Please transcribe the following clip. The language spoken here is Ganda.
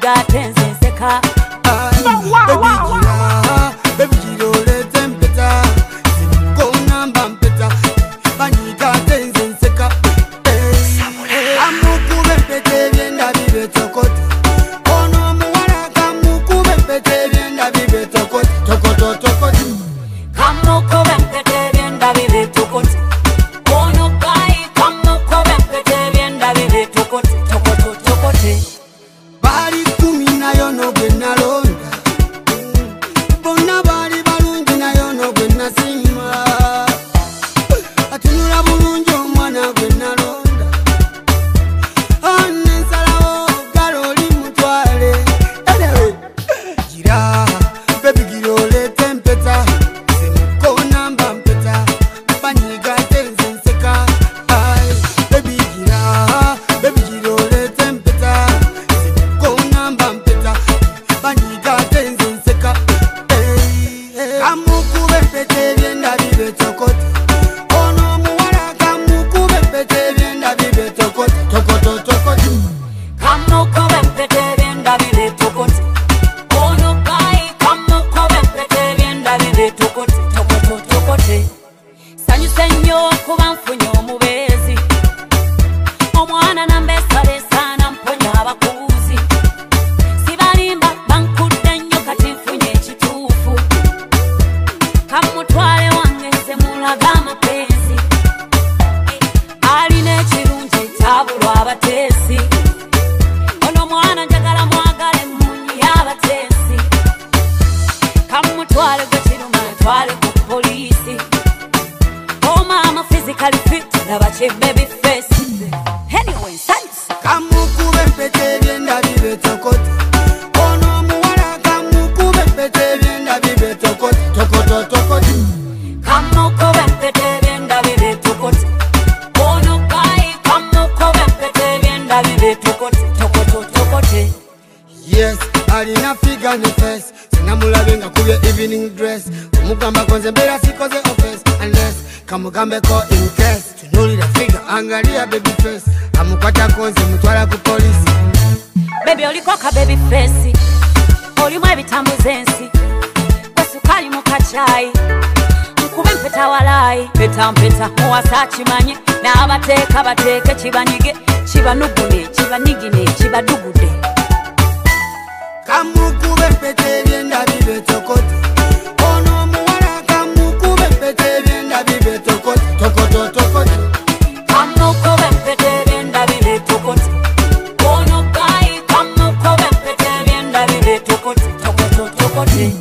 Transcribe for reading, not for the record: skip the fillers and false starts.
banyiga tenze nseka. Baby giro lete mpeta kona mbampeta banyiga tenze nseka. Amukube mpete byenda bibe tokote ono muwala kamukube mpete byenda bibe tokote tokoto tokote. Kamukube mpete byenda bibe tokote ono kai kamukube mpete byenda bibe tokote tokoto tokote. Bali kumi nayo no gwe nalonda bonna bali balungi nayo no gwe nasima atunula bulungi omwana gwe nalonda anensalawo galoli mutwale gira baby gira olete mpeta semukona mba mpeta banyiga tenze nseka. Baby gira olete mpeta semukona mba mpeta banyiga tenze nseka. Kamukube mpete byenda bibe tokote ono muwala kamukube mpete byenda bibe tokote tokoto tokote. Kamukube mpete byenda bibe tokote ono kai kamukube mpete byenda bibe tokote tokoto tokote. Sanyuse nnyo kuba nfunye omubeezi omwana nambesalesa namponya abakuuzi sibalimba bankudde nnyo kati nfunye ekituufu kamutwale wange nze mulaga amapenzi alina ekirungi tabulwa abateesi ono mwana njagala mwagale munyi y'abateesi kamutwale gwe kiruma ntwale ku poliisi. Oh mama physically fit laba che baby face. Anyway sanyusa Kamukube mpete byenda bibe tokote ono muwala kamukube mpete byenda bibe tokote tokoto tokote. kamukube mpete byenda bibe tokote ono kai kamukube mpete byenda bibe tokote tokoto tokote. Yes, alina figure ne face sinamulabe nga kubye evening dress omugamba konze mbera sikoze offense unless kamugambe ko in case tunulira figure angalia baby face amukwata konze mutwala ku police. Baby oliko ka baby face olimu ebitambuza ensi kwesukali mu kachayi nkube mpeta walayi peta mpeta muwasa kimanye n'abateeka bateeke kibanyige kibanugune kibanigine kibadugude. Kamukube mpete byenda bibe tokote ono muwala kamukube mpete byenda bibe tokote tokoto tokote. Kamukube mpete byenda bibe tokote ono kai kamukube mpete byenda bibe tokote tokoto tokote.